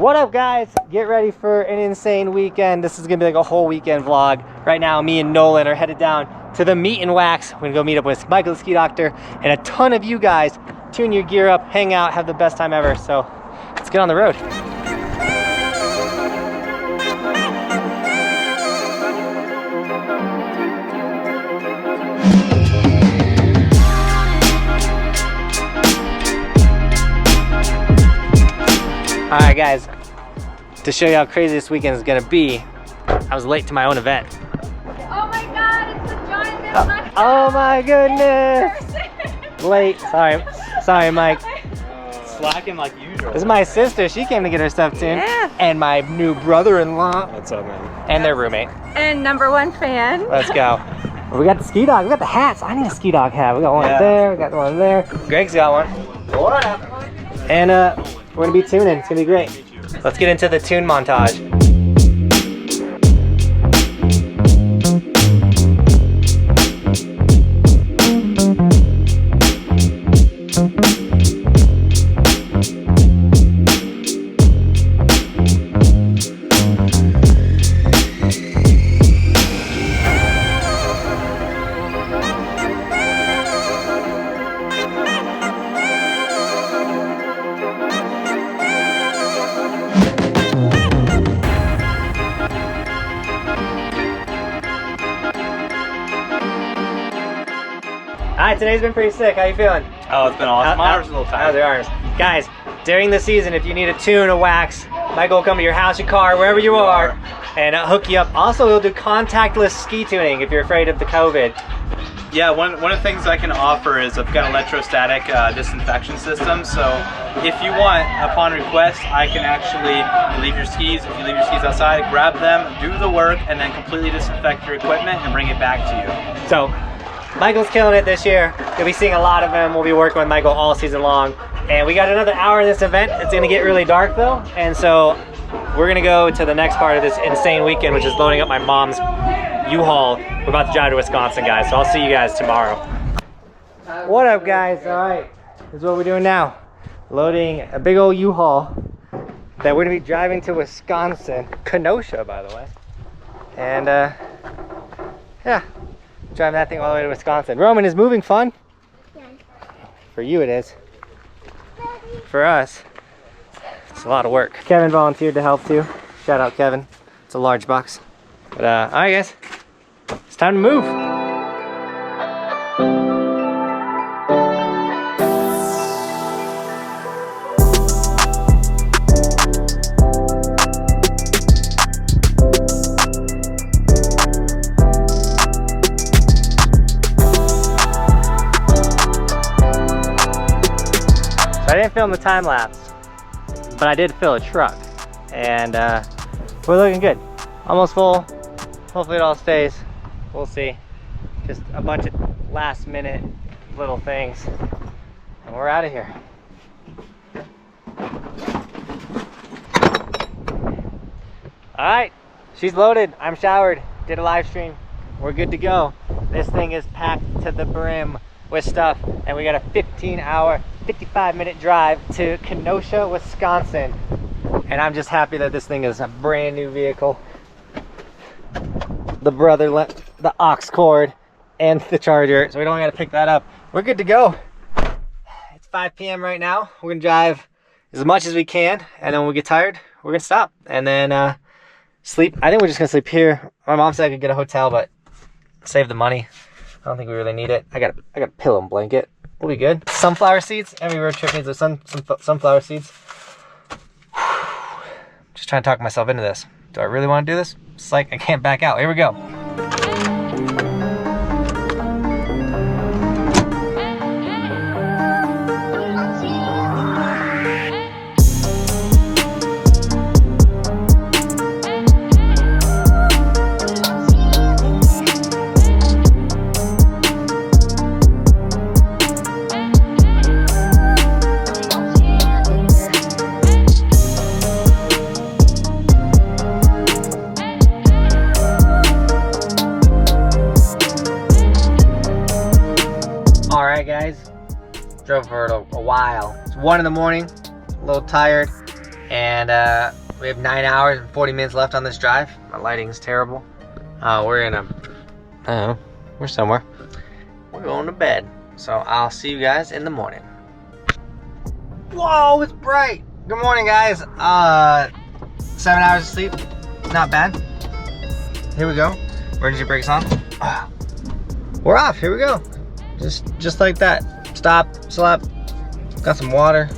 What up, guys? Get ready for an insane weekend. This is gonna be like a whole weekend vlog. Right now, me and Nolan are headed down to the Meet and Wax. We're gonna go meet up with Michael the Ski Doctor and a ton of you guys. Tune your gear up, hang out, have the best time ever. So let's get on the road. All right, guys, to show you how crazy this weekend is gonna be, I was late to my own event. Oh my God, it's the giant man. Oh my goodness! Late, sorry Mike. Slacking like usual. This is my sister, she came to get her stuff tuned. Yeah. And my new brother-in-law. What's up, man? And their roommate. And #1 fan. Let's go. We got the ski dog, we got the hats. I need a ski dog hat. We got one there, we got one there. Greg's got one. What up? And we're gonna be tuning, it's gonna be great. Let's get into the tune montage. Alright, today's been pretty sick. How you feeling? Oh, it's been awesome. My arms are a little How's tired. your arms? Guys, during the season, if you need a tune, a wax, Michael will come to your house, your car, wherever you are, and hook you up. Also, he'll do contactless ski tuning if you're afraid of the COVID. Yeah, one of the things I can offer is I've got an electrostatic disinfection system. So if you want, upon request, I can actually leave your skis. If you leave your skis outside, grab them, do the work, and then completely disinfect your equipment and bring it back to you. So, Michael's killing it this year. You'll be seeing a lot of him. We'll be working with Michael all season long. And we got another hour in this event. It's gonna get really dark though. And so we're gonna go to the next part of this insane weekend, which is loading up my mom's U-Haul. We're about to drive to Wisconsin, guys. So I'll see you guys tomorrow. What up, guys? All right, this is what we're doing now. Loading a big old U-Haul that we're gonna be driving to Wisconsin. Kenosha, by the way. And yeah. Driving that thing all the way to Wisconsin. Roman, is moving fun? Yeah. For you it is. For us, it's a lot of work. Kevin volunteered to help too. Shout out Kevin. It's a large box. But all right guys, it's time to move. I didn't film the time lapse, but I did fill a truck, and we're looking good. Almost full. Hopefully it all stays. We'll see. Just a bunch of last minute little things, and we're out of here. All right, she's loaded. I'm showered. Did a live stream. We're good to go. This thing is packed to the brim with stuff, and we got a 55-minute drive to Kenosha, Wisconsin. And I'm just happy that this thing is a brand new vehicle. The brother left the aux cord and the charger, so we don't gotta pick that up. We're good to go. It's 5 p.m. right now. We're gonna drive as much as we can, and then when we get tired, we're gonna stop and then sleep. I think we're just gonna sleep here. My mom said I could get a hotel, but save the money. I don't think we really need it. I got a pillow and blanket. We'll be good. Sunflower seeds. Every road trip needs some sunflower seeds. Just trying to talk myself into this. Do I really want to do this? It's like I can't back out. Here we go. Guys, drove for a while. It's 1 in the morning, a little tired. And we have 9 hours and 40 minutes left on this drive. My lighting's terrible. We're in a, I don't know, we're somewhere. We're going to bed. So I'll see you guys in the morning. Whoa, it's bright. Good morning, guys. 7 hours of sleep, not bad. Here we go. Emergency brakes on. We're off, here we go. Just like that. Stop, slap, got some water.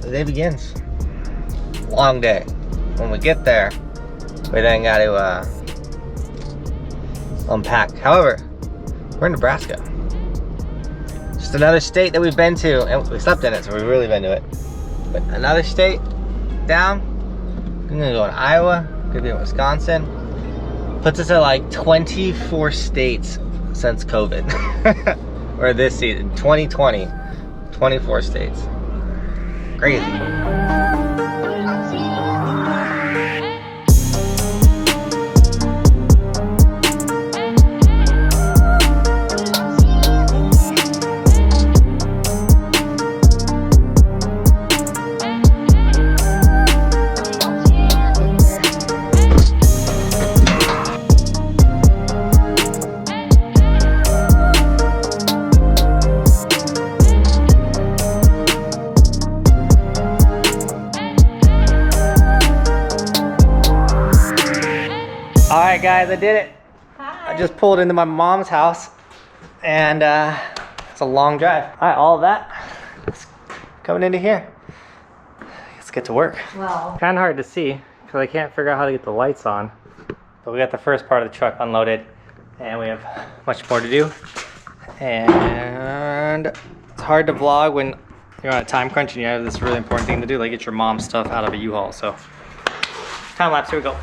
The day begins. Long day. When we get there, we then got to unpack. However, we're in Nebraska. Just another state that we've been to, and we slept in it, so we've really been to it. But another state down. I'm gonna go in Iowa, gonna be in Wisconsin. Puts us at like 24 states since COVID. Or this season, 2020, 24 states. Crazy. Alright guys, I did it. Hi. I just pulled into my mom's house and it's a long drive. Alright, all of that is coming into here. Let's get to work. Well, Kind of hard to see because I can't figure out how to get the lights on. But we got the first part of the truck unloaded and we have much more to do. And it's hard to vlog when you're on a time crunch and you have this really important thing to do, like get your mom's stuff out of a U-Haul. So time lapse, here we go.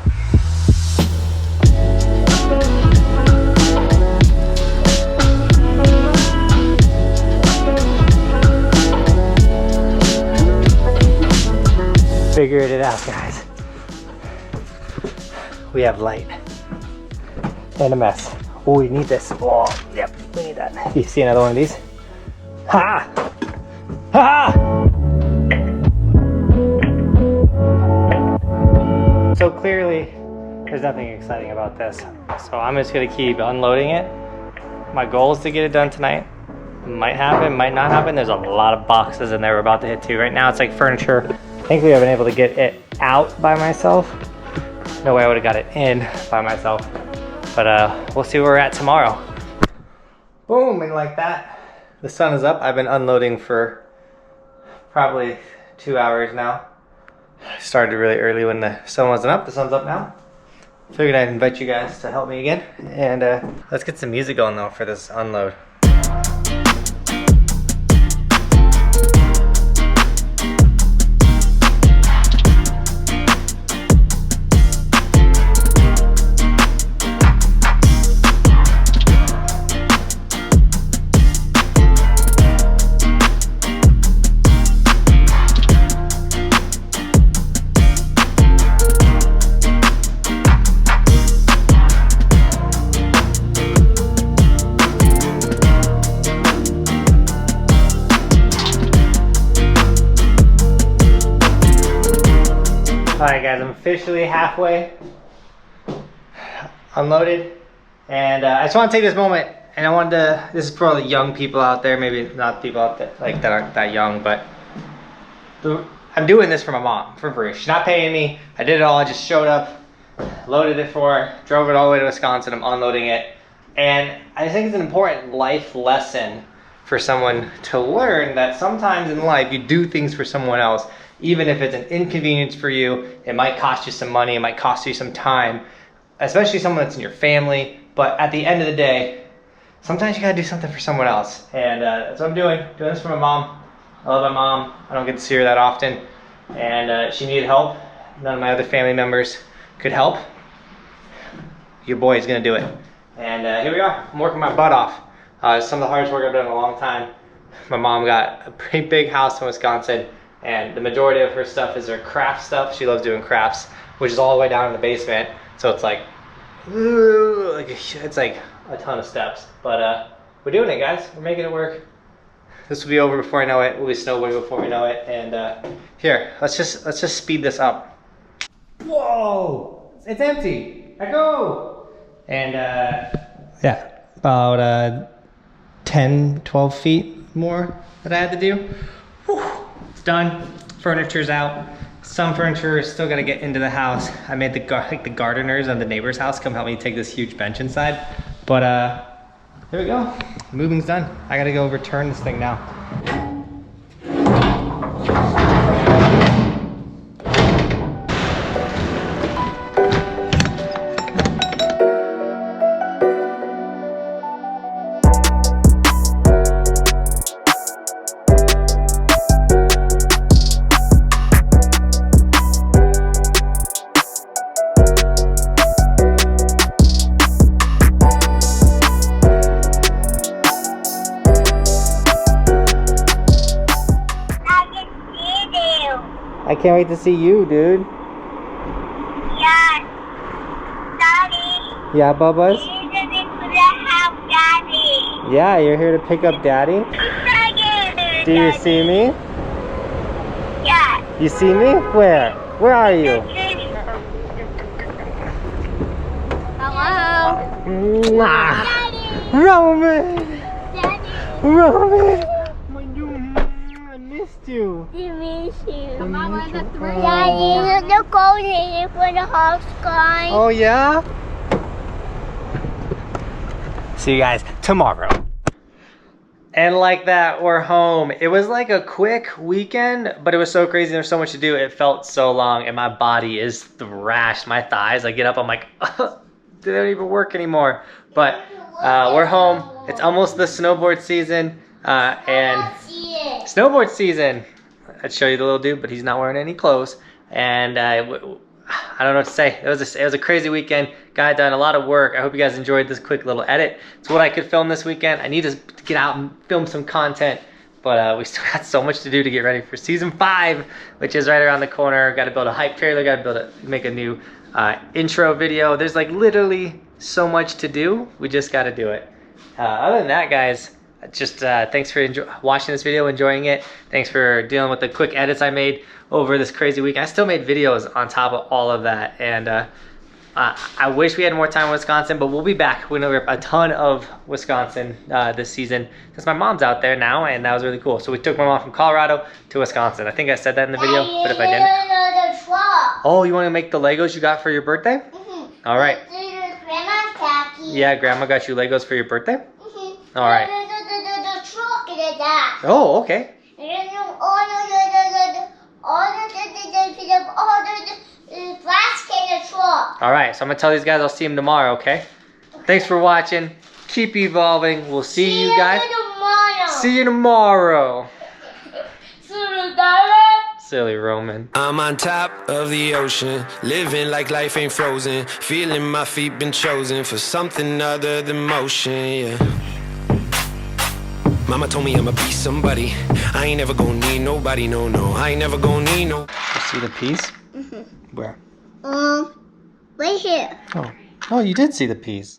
Figured it out, guys. We have light and a mess. Oh, we need this. Oh, yep, we need that. You see another one of these? Ha! Ha! So clearly, there's nothing exciting about this. So I'm just gonna keep unloading it. My goal is to get it done tonight. Might happen, might not happen. There's a lot of boxes in there we're about to hit too. Right now it's like furniture. Thankfully I've been able to get it out by myself. No way I would have got it in by myself. But we'll see where we're at tomorrow. Boom, and like that, the sun is up. I've been unloading for probably 2 hours now. Started really early when the sun wasn't up. The sun's up now. Figured I'd invite you guys to help me again. And let's get some music going though for this unload. Alright guys, I'm officially halfway unloaded, and I just want to take this moment, and I wanted to, this is for all the young people out there, maybe not people out there like that aren't that young, but I'm doing this for my mom, for free. She's not paying me. I did it all. I just showed up, loaded it for her, drove it all the way to Wisconsin. I'm unloading it, and I think it's an important life lesson for someone to learn that sometimes in life you do things for someone else. Even if it's an inconvenience for you, it might cost you some money, it might cost you some time, especially someone that's in your family. But at the end of the day, sometimes you gotta do something for someone else. And that's what I'm doing this for my mom. I love my mom. I don't get to see her that often. And she needed help. None of my other family members could help. Your boy is gonna do it. And here we are, I'm working my butt off. Some of the hardest work I've done in a long time. My mom got a pretty big house in Wisconsin, and the majority of her stuff is her craft stuff. She loves doing crafts, which is all the way down in the basement. So it's like it's like a ton of steps. But we're doing it, guys. We're making it work. This will be over before I know it. We'll be snowboarding before we know it. And here, let's just speed this up. Whoa! It's empty. I go. And yeah, about 10, 12 feet more that I had to do. Whew. It's done. Furniture's out. Some furniture is still gotta get into the house. I made the gardeners on the neighbor's house come help me take this huge bench inside. But there we go. Moving's done. I gotta go return this thing now. I can't wait to see you, dude. Yeah, Daddy. Yeah, Bubba's? Daddy. Yeah, you're here to pick up Daddy? Do you see me? Yeah. You see me? Where? Where are you? Hello. Mwah. Daddy. Roman! Daddy. Roman! I missed you. I miss you. Mama, the three. Daddy, the cold here for the house guy. Oh yeah? See you guys tomorrow. And like that, we're home. It was like a quick weekend, but it was so crazy. There's so much to do. It felt so long, and my body is thrashed. My thighs, I get up, I'm like, they don't even work anymore. But we're home. It's almost the snowboard season, and snowboard season. I'd show you the little dude, but he's not wearing any clothes. And I don't know what to say. It was a crazy weekend. Guy done a lot of work. I hope you guys enjoyed this quick little edit. It's what I could film this weekend. I need to get out and film some content, but we still got so much to do to get ready for season 5, which is right around the corner. Got to build a hype trailer. Got to make a new intro video. There's like literally so much to do. We just got to do it. Other than that, guys, just thanks for watching this video, enjoying it. Thanks for dealing with the quick edits I made over this crazy week. I still made videos on top of all of that, and I wish we had more time in Wisconsin, but we'll be back. We're gonna rip a ton of Wisconsin this season since my mom's out there now, and that was really cool. So we took my mom from Colorado to Wisconsin. I think I said that in the video, but if I didn't. Oh, you want to make the Legos you got for your birthday? All right. Yeah, Grandma got you Legos for your birthday? All right. Oh, okay. All right, so I'm gonna tell these guys I'll see them tomorrow, okay? Thanks for watching. Keep evolving. We'll see you guys. See you tomorrow. Silly Roman. I'm on top of the ocean, living like life ain't frozen, feeling my feet been chosen for something other than motion, yeah. Mama told me I'ma be somebody. I ain't never gonna need nobody, no, no. I ain't never gonna need no. You see the piece? Where? Right here. Oh, you did see the piece.